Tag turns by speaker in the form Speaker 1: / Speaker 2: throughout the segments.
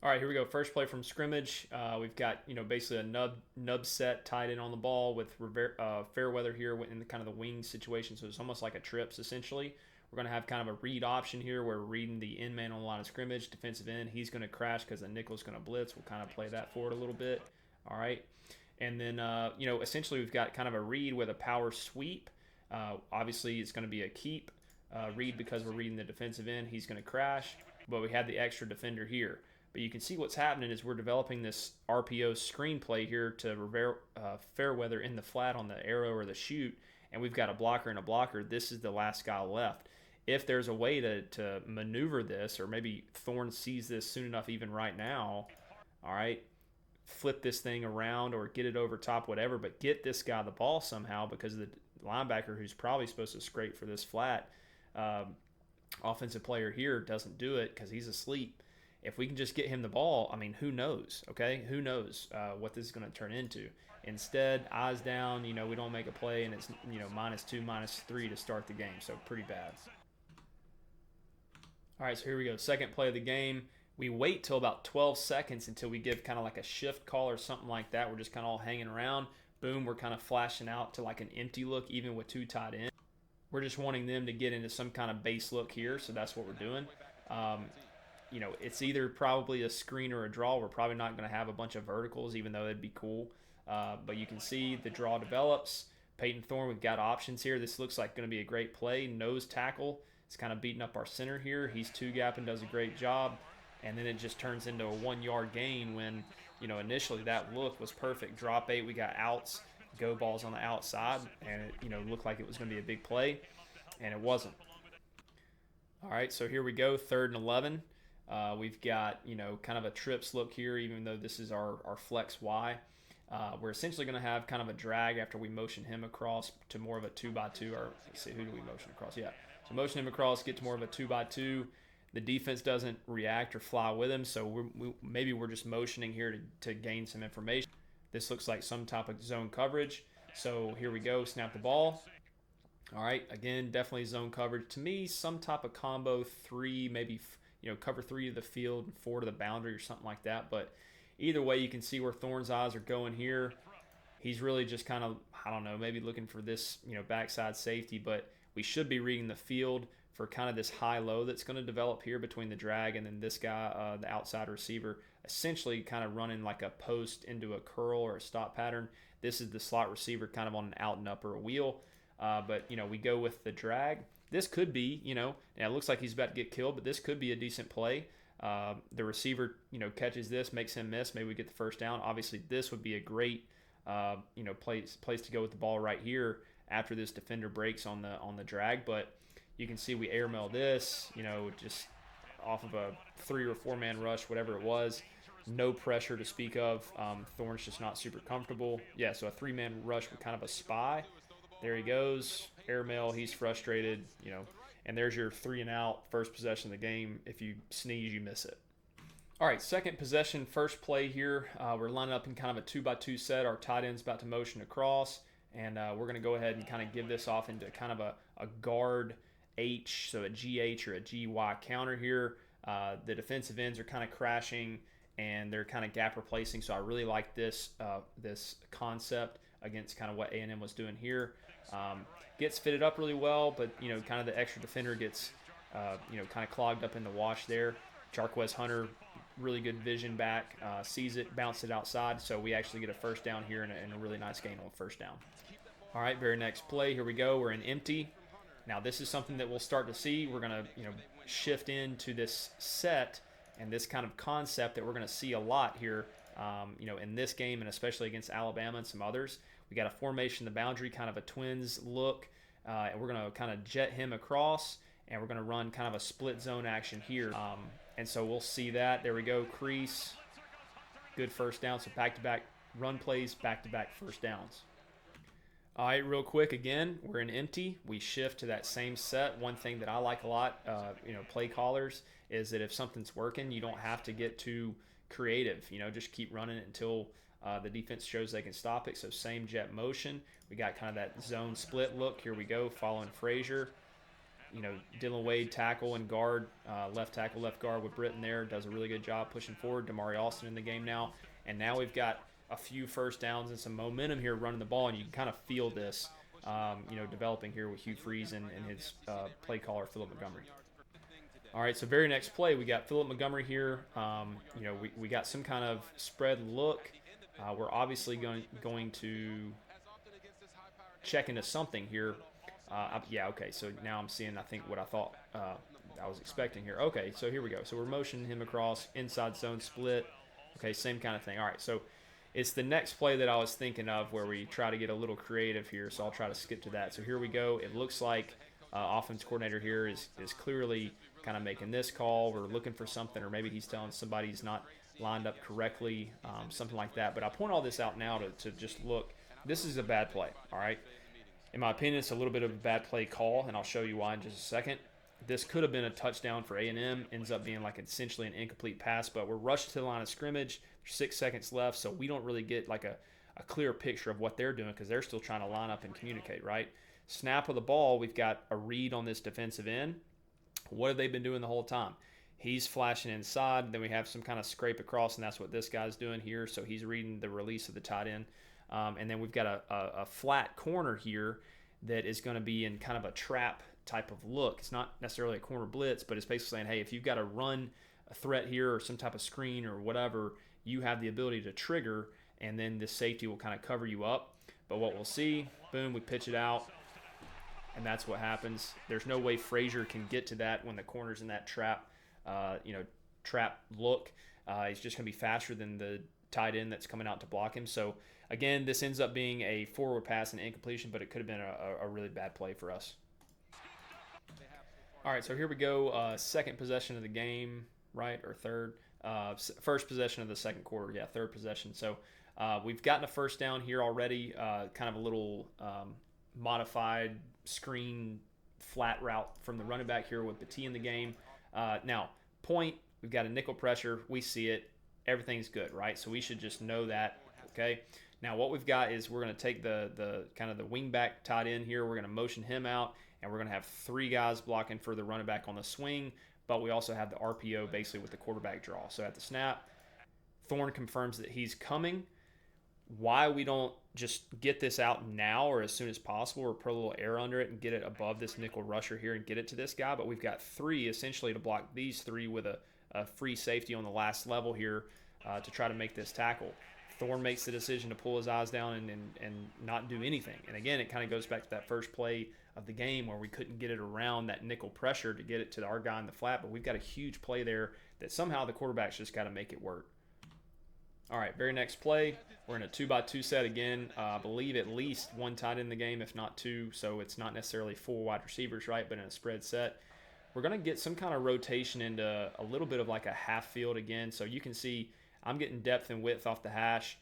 Speaker 1: All right, here we go. First play from scrimmage. We've got basically a nub set tied in on the ball with Fairweather here in the kind of the wing situation. So it's almost like a trips essentially. We're going to have kind of a read option here where we're reading the end man on the line of scrimmage, defensive end. He's going to crash because the nickel's going to blitz. We'll kind of play that forward a little bit. All right. And then, essentially we've got kind of a read with a power sweep. Obviously, it's going to be a keep read because we're reading the defensive end. He's going to crash, but we have the extra defender here. But you can see what's happening is we're developing this RPO screenplay here to Fairweather in the flat on the arrow or the shoot, and we've got a blocker and a blocker. This is the last guy left. If there's a way to maneuver this, or maybe Thorne sees this soon enough even right now, all right, flip this thing around or get it over top, whatever, but get this guy the ball somehow because the linebacker who's probably supposed to scrape for this flat offensive player here doesn't do it because he's asleep. If we can just get him the ball, I mean, who knows, okay? Who knows what this is going to turn into. Instead, eyes down, we don't make a play, and it's, -2, -3 to start the game, so pretty bad. All right, so here we go. Second play of the game. We wait till about 12 seconds until we give kind of like a shift call or something like that. We're just kind of all hanging around. Boom, we're kind of flashing out to like an empty look, even with two tight ends. We're just wanting them to get into some kind of base look here, so that's what we're doing. It's either probably a screen or a draw. We're probably not going to have a bunch of verticals, even though that'd be cool. But you can see the draw develops. Peyton Thorne, we've got options here. This looks like going to be a great play. Nose tackle. It's kind of beating up our center here. He's two-gapping, does a great job. And then it just turns into a 1-yard gain when, initially that look was perfect. Drop 8, we got outs, go balls on the outside, and it, looked like it was going to be a big play, and it wasn't. All right, so here we go, 3rd and 11. We've got, kind of a trips look here, even though this is our flex Y. We're essentially going to have kind of a drag after we motion him across to more of a 2x2. Or let's see, who do we motion across? Yeah. So motion him across, get to more of a 2x2. The defense doesn't react or fly with him, so maybe we're just motioning here to gain some information. This looks like some type of zone coverage. So here we go, snap the ball. All right, again, definitely zone coverage. To me, some type of combo 3, maybe cover 3 to the field and 4 to the boundary or something like that. But either way, you can see where Thorne's eyes are going here. He's really just kind of, I don't know, maybe looking for this, backside safety, but we should be reading the field for kind of this high-low that's going to develop here between the drag and then this guy, the outside receiver, essentially kind of running like a post into a curl or a stop pattern. This is the slot receiver kind of on an out and upper wheel. But we go with the drag. This could be, it looks like he's about to get killed, but this could be a decent play. The receiver, catches this, makes him miss. Maybe we get the first down. Obviously, this would be a great, place to go with the ball right here after this defender breaks on the drag. But you can see we airmail this, just off of a 3 or 4 man rush, whatever it was. No pressure to speak of. Thorne's just not super comfortable. Yeah, so a 3-man rush with kind of a spy. There he goes, airmail, he's frustrated, and there's your 3 and out, first possession of the game. If you sneeze, you miss it. All right, second possession, first play here. We're lining up in kind of a 2x2 set. Our tight end's about to motion across, and we're going to go ahead and kind of give this off into kind of a guard H, so a GH or a GY counter here. The defensive ends are kind of crashing, and they're kind of gap replacing, so I really like this concept against kind of what A&M was doing here. Gets fitted up really well, but kind of the extra defender gets kind of clogged up in the wash there. Jarquez Hunter, really good vision back, sees it, bounces it outside, so we actually get a first down here and a really nice gain on first down. All right, very next play, here we go. We're in empty. Now this is something that we'll start to see. We're going to shift into this set and this kind of concept that we're going to see a lot here in this game, and especially against Alabama and some others. We got a formation, the boundary, kind of a twins look, and we're going to kind of jet him across, and we're going to run kind of a split zone action here. And so we'll see that. There we go, crease. Good first down. So back-to-back run plays, back-to-back first downs. All right, real quick, again, we're in empty. We shift to that same set. One thing that I like a lot, play callers, is that if something's working, you don't have to get too creative. Just keep running it until the defense shows they can stop it. So same jet motion. We got kind of that zone split look. Here we go, following Frazier. Dylan Wade tackle and guard, left tackle, left guard with Britton there, does a really good job pushing forward. Damari Austin in the game now, and now we've got a few first downs and some momentum here running the ball, and you can kind of feel this, developing here with Hugh Freeze and his play caller Philip Montgomery. All right, so very next play, we got Philip Montgomery here. We got some kind of spread look. We're obviously going to check into something here. Yeah, okay, so now I'm seeing, I think, what I thought I was expecting here. Okay, so here we go. So we're motioning him across, inside zone split. Okay, same kind of thing. All right, so it's the next play that I was thinking of where we try to get a little creative here, so I'll try to skip to that. So here we go. It looks like offense coordinator here is clearly kind of making this call. We're looking for something, or maybe he's telling somebody he's not lined up correctly, something like that. But I point all this out now to just look. This is a bad play, all right? In my opinion, it's a little bit of a bad play call, and I'll show you why in just a second. This could have been a touchdown for A&M. Ends up being like essentially an incomplete pass, but we're rushed to the line of scrimmage. There's 6 seconds left, so we don't really get like a clear picture of what they're doing because they're still trying to line up and communicate, right? Snap of the ball, we've got a read on this defensive end. What have they been doing the whole time? He's flashing inside. Then we have some kind of scrape across, and that's what this guy's doing here. So he's reading the release of the tight end. And then we've got a flat corner here that is going to be in kind of a trap type of look. It's not necessarily a corner blitz, but it's basically saying, hey, if you've got a run a threat here or some type of screen or whatever, you have the ability to trigger, and then this safety will kind of cover you up. But what we'll see, boom, we pitch it out, and that's what happens. There's no way Frazier can get to that when the corner's in that trap, trap look. He's just going to be faster than the tight end that's coming out to block him. So again, this ends up being a forward pass and incompletion, but it could have been a really bad play for us. All right, so here we go. Second possession of the game, right, or third? First possession of the second quarter. Yeah, third possession. So we've gotten a first down here already, kind of a little modified screen flat route from the running back here with Petit in the game. Now, point, we've got a nickel pressure. We see it. Everything's good, right? So we should just know that, okay? Now what we've got is we're going to take the kind of the wing back tight end here. We're going to motion him out, and we're going to have 3 guys blocking for the running back on the swing, but we also have the RPO basically with the quarterback draw. So at the snap, Thorne confirms that he's coming. Why we don't just get this out now or as soon as possible or put a little air under it and get it above this nickel rusher here and get it to this guy, but we've got 3 essentially to block these 3 with a free safety on the last level here to try to make this tackle. Thorne makes the decision to pull his eyes down and not do anything. And again, it kind of goes back to that first play of the game where we couldn't get it around that nickel pressure to get it to our guy in the flat, but we've got a huge play there that somehow the quarterback's just got to make it work. All right, very next play, we're in a 2x2 set again. I believe at least 1 tight end in the game, if not 2, so it's not necessarily 4 wide receivers, right, but in a spread set. We're going to get some kind of rotation into a little bit of like a half field again, so you can see I'm getting depth and width off the hash.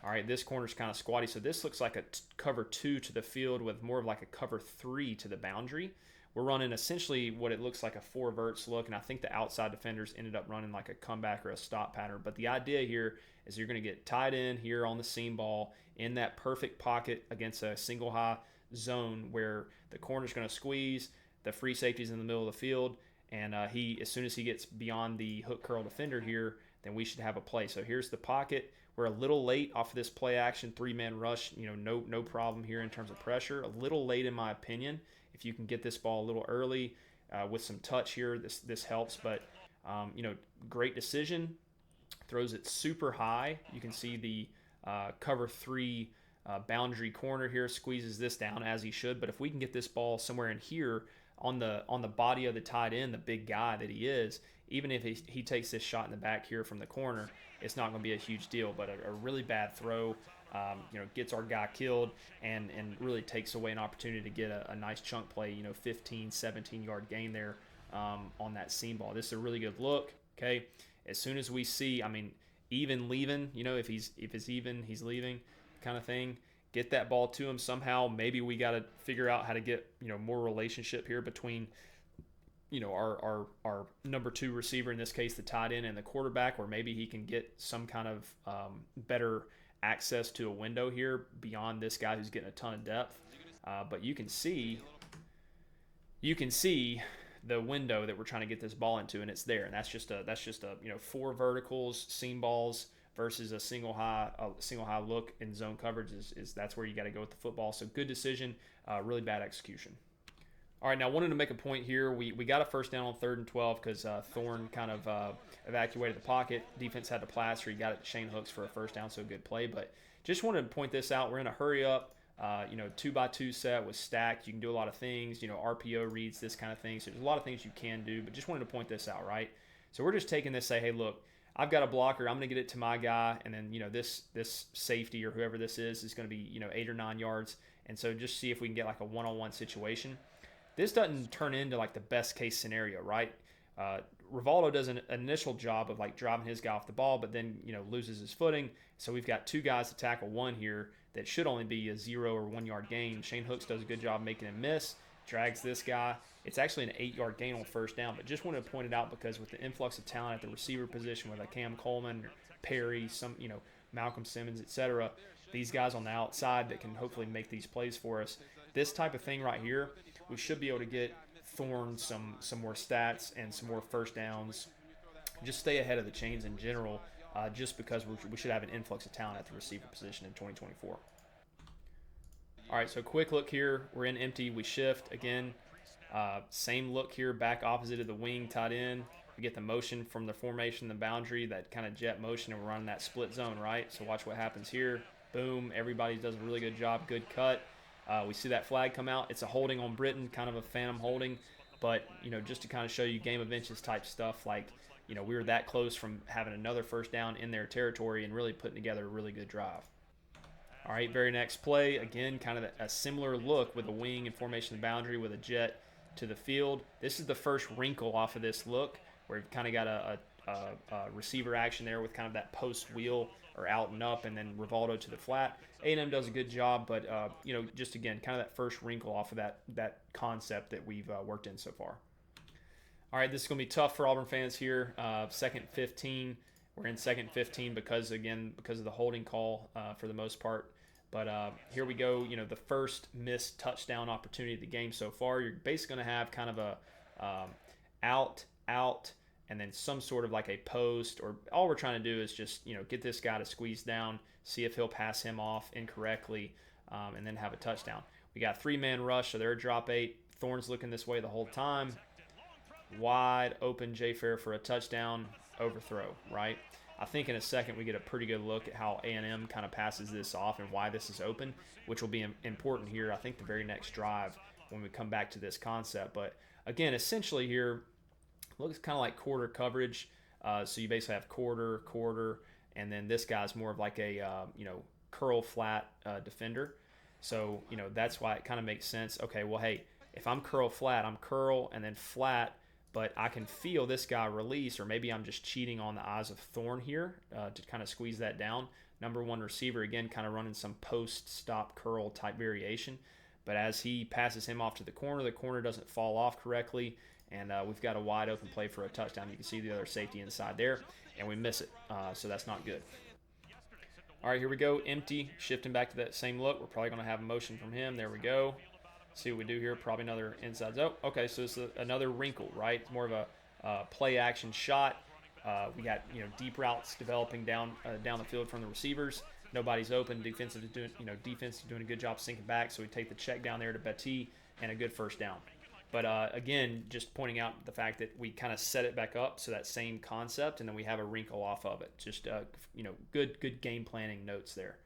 Speaker 1: All right, this corner's kind of squatty, so this looks like a cover 2 to the field with more of like a cover 3 to the boundary. We're running essentially what it looks like a 4 verts look, and I think the outside defenders ended up running like a comeback or a stop pattern. But the idea here is you're going to get tied in here on the seam ball in that perfect pocket against a single high zone where the corner's going to squeeze, the free safety's in the middle of the field, and as soon as he gets beyond the hook curl defender here, then we should have a play. So here's the pocket. We're a little late off of this play action 3-man rush. No problem here in terms of pressure. A little late in my opinion. If you can get this ball a little early with some touch here, this helps. But great decision. Throws it super high. You can see the cover 3 boundary corner here squeezes this down as he should. But if we can get this ball somewhere in here on the body of the tight end, the big guy that he is, even if he takes this shot in the back here from the corner, it's not going to be a huge deal. But a really bad throw, gets our guy killed and really takes away an opportunity to get a nice chunk play, 15, 17-yard gain there on that seam ball. This is a really good look, okay? As soon as we see, even leaving, if it's even, he's leaving kind of thing, get that ball to him somehow. Maybe we got to figure out how to get, more relationship here between our number 2 receiver, in this case the tight end, and the quarterback, or maybe he can get some kind of better access to a window here beyond this guy who's getting a ton of depth. But you can see you can see the window that we're trying to get this ball into, and it's there. And that's just a you know, 4 verticals, seam balls versus a single high look in zone coverage is that's where you got to go with the football. So good decision, really bad execution. All right, now I wanted to make a point here. We got a first down on 3rd and 12 because Thorne kind of evacuated the pocket. Defense had to plaster. He got it to Shane Hooks for a first down, so good play. But just wanted to point this out. We're in a hurry up. You know, 2x2 set was stacked. You can do a lot of things. You know, RPO reads, this kind of thing. So there's a lot of things you can do. But just wanted to point this out, right? So we're just taking this, say, hey, look, I've got a blocker. I'm going to get it to my guy, and then you know this safety or whoever this is going to be, you know, 8 or 9 yards. And so just see if we can get like a one-on-one situation. This doesn't turn into like the best case scenario, right? Rivaldo does an initial job of like driving his guy off the ball, but then, you know, loses his footing. So we've got 2 guys to tackle 1 here that should only be a 0 or 1 yard gain. Shane Hooks does a good job making him miss, drags this guy. It's actually an 8 yard gain on first down, but just wanted to point it out because with the influx of talent at the receiver position with a Cam Coleman, Perry, some, you know, Malcolm Simmons, etc., these guys on the outside that can hopefully make these plays for us. This type of thing right here, we should be able to get Thorne some more stats and some more first downs. Just stay ahead of the chains in general, just because we should have an influx of talent at the receiver position in 2024. All right, so quick look here. We're in empty. We shift again. Same look here, back opposite of the wing, tight end. We get the motion from the formation, the boundary, that kind of jet motion, and we're running that split zone, right? So watch what happens here. Boom, everybody does a really good job, good cut. We see that flag come out. It's a holding on Britton, kind of a phantom holding. But, you know, just to kind of show you game of inches type stuff, like, you know, we were that close from having another first down in their territory and really putting together a really good drive. All right, very next play, again, kind of a similar look with a wing and formation of the boundary with a jet to the field. This is the first wrinkle off of this look where we've kind of got a receiver action there with kind of that post wheel or out and up, and then Rivaldo to the flat. A&M does a good job, but you know, just again, kind of that first wrinkle off of that concept that we've worked in so far. All right, this is going to be tough for Auburn fans here. 2nd 15. We're in 2nd 15 because of the holding call for the most part. But here we go. You know, the first missed touchdown opportunity of the game so far. You're basically going to have kind of a out, and then some sort of like a post, or all we're trying to do is just, you know, get this guy to squeeze down, see if he'll pass him off incorrectly, and then have a touchdown. We got 3-man rush, so they're a drop 8. Thorne's looking this way the whole time. Wide open Jay Fair for a touchdown, overthrow, right? I think in a second we get a pretty good look at how A&M kind of passes this off and why this is open, which will be important here, I think, the very next drive when we come back to this concept. But again, essentially here, looks kind of like quarter coverage. So you basically have quarter, and then this guy's more of like a you know, curl flat defender. So, you know, that's why it kind of makes sense. Okay, well, hey, if I'm curl flat, I'm curl and then flat, but I can feel this guy release, or maybe I'm just cheating on the eyes of Thorne here to kind of squeeze that down. Number 1 receiver, again, kind of running some post-stop curl type variation. But as he passes him off to the corner doesn't fall off correctly, and we've got a wide open play for a touchdown. You can see the other safety inside there, and we miss it, so that's not good. All right, here we go, empty, shifting back to that same look. We're probably going to have a motion from him. There we go. See what we do here. Probably another inside zone. Okay, so it's another wrinkle, right? It's more of a play action shot. We got, you know, deep routes developing down the field from the receivers. Nobody's open. Defense is doing a good job sinking back. So we take the check down there to Betty and a good first down. But again, just pointing out the fact that we kind of set it back up, so that same concept, and then we have a wrinkle off of it. Just you know, good game planning notes there.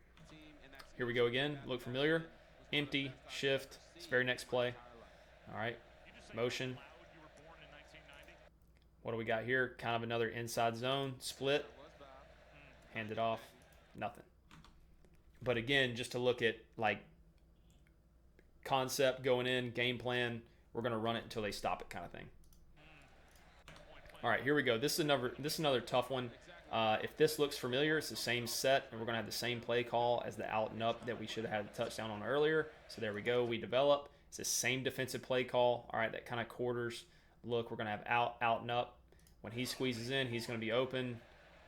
Speaker 1: Here we go again. Look familiar. Empty, shift. It's very next play. All right, motion. What do we got here? Kind of another inside zone split. Hand it off. Nothing. But again, just to look at like concept going in, game plan, we're going to run it until they stop it kind of thing. All right, here we go. This is another tough one. If this looks familiar, it's the same set, and we're going to have the same play call as the out and up that we should have had a touchdown on earlier. So there we go. We develop. It's the same defensive play call. All right, that kind of quarters look. We're going to have out and up. When he squeezes in, he's going to be open.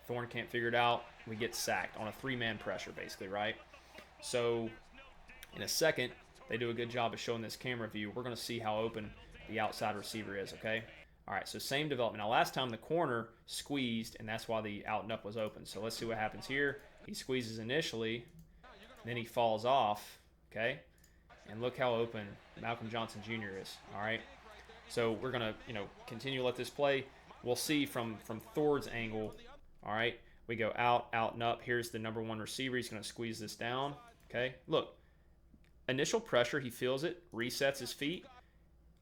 Speaker 1: Thorne can't figure it out. We get sacked on a 3-man pressure, basically, right? So in a second, they do a good job of showing this camera view. We're going to see how open the outside receiver is, okay? All right, so same development. Now, last time the corner squeezed, and that's why the out and up was open. So let's see what happens here. He squeezes initially, then he falls off, okay? And look how open Malcolm Johnson Jr. is, all right? So we're going to, continue to let this play. We'll see from Thor's angle, all right? We go out, and up. Here's the number one receiver. He's going to squeeze this down, okay? Look, initial pressure, he feels it, resets his feet.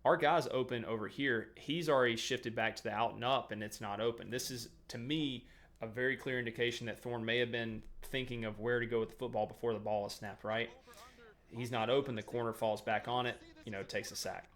Speaker 1: Our guy's open over here. He's already shifted back to the out and up, and it's not open. This is, to me, a very clear indication that Thorn may have been thinking of where to go with the football before the ball is snapped, right? He's not open. The corner falls back on it, takes a sack.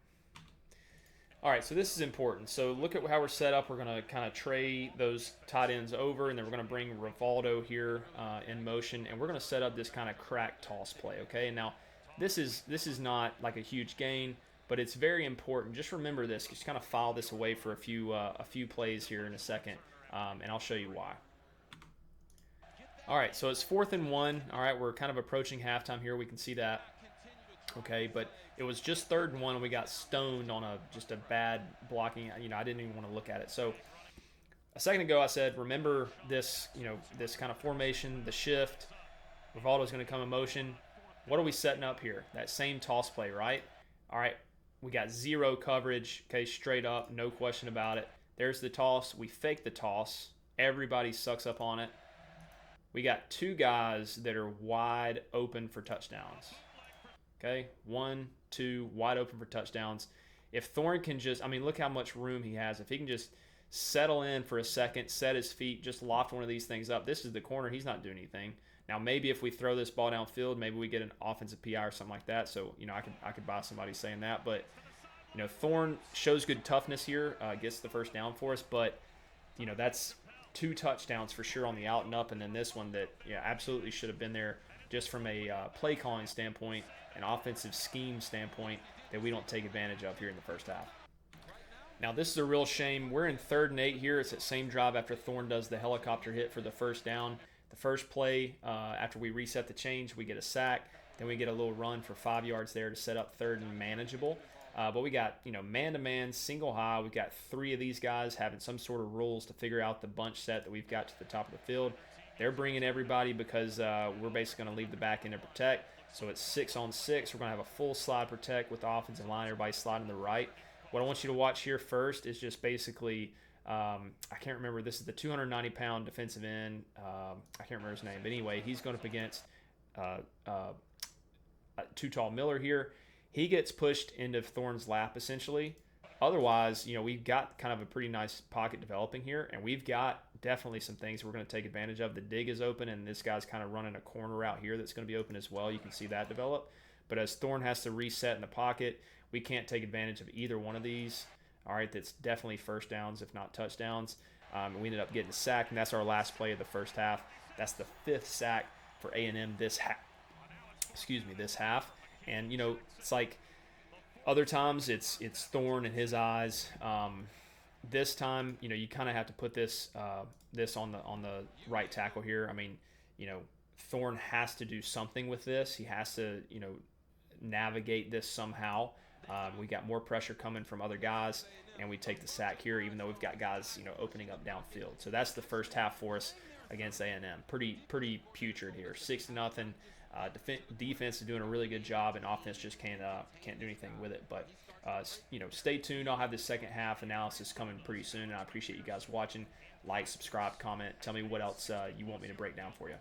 Speaker 1: All right, so this is important. So look at how we're set up. We're going to kind of tray those tight ends over, and then we're going to bring Rivaldo here in motion, and we're going to set up this kind of crack toss play, okay? And now this is not like a huge gain, but it's very important. Just remember this. Just kind of file this away for a few plays here in a second, and I'll show you why. All right, so it's 4th and 1. All right, we're kind of approaching halftime here. We can see that. Okay, but it was just 3rd and 1, and we got stoned on just a bad blocking. I didn't even want to look at it. So a second ago, I said, remember this, this kind of formation, the shift. Rivaldo's going to come in motion. What are we setting up here? That same toss play, right? All right, we got 0 coverage, okay, straight up, no question about it. There's the toss. We fake the toss. Everybody sucks up on it. We got 2 guys that are wide open for touchdowns. Okay, 1, 2, wide open for touchdowns. If Thorn can just, look how much room he has. If he can just settle in for a second, set his feet, just loft one of these things up. This is the corner. He's not doing anything. Now, maybe if we throw this ball downfield, maybe we get an offensive PI or something like that. So, I could buy somebody saying that. But, Thorn shows good toughness here, gets the first down for us. But, that's 2 touchdowns for sure on the out and up. And then this one that, absolutely should have been there just from a play calling standpoint, an offensive scheme standpoint that we don't take advantage of here in the first half. Now, this is a real shame. We're in 3rd and 8 here. It's that same drive after Thorn does the helicopter hit for the first down. The first play, after we reset the change, we get a sack. Then we get a little run for 5 yards there to set up 3rd and manageable. But we got, man-to-man, single high. We've got 3 of these guys having some sort of rules to figure out the bunch set that we've got to the top of the field. They're bringing everybody because we're basically going to leave the back end to protect. So it's 6 on 6. We're going to have a full slide protect with the offensive line. Everybody sliding to the right. What I want you to watch here first is just basically, I can't remember. This is the 290-pound defensive end. I can't remember his name. But anyway, he's going up against Too Tall Miller here. He gets pushed into Thorn's lap, essentially. Otherwise, we've got kind of a pretty nice pocket developing here, and we've got definitely some things we're going to take advantage of. The dig is open, and this guy's kind of running a corner route here that's going to be open as well. You can see that develop. But as Thorn has to reset in the pocket, we can't take advantage of either one of these. All right, that's definitely first downs, if not touchdowns. We ended up getting a sack, and that's our last play of the first half. That's the 5th sack for A&M this half. And, it's like other times it's Thorn in his eyes. This time, you kind of have to put this on the right tackle here. Thorn has to do something with this. He has to, navigate this somehow. We got more pressure coming from other guys, and we take the sack here, even though we've got guys, opening up downfield. So that's the first half for us against A&M. Pretty putrid here, 6-0. Defense is doing a really good job, and offense just can't do anything with it. But stay tuned. I'll have the second half analysis coming pretty soon, and I appreciate you guys watching. Like, subscribe, comment. Tell me what else you want me to break down for you.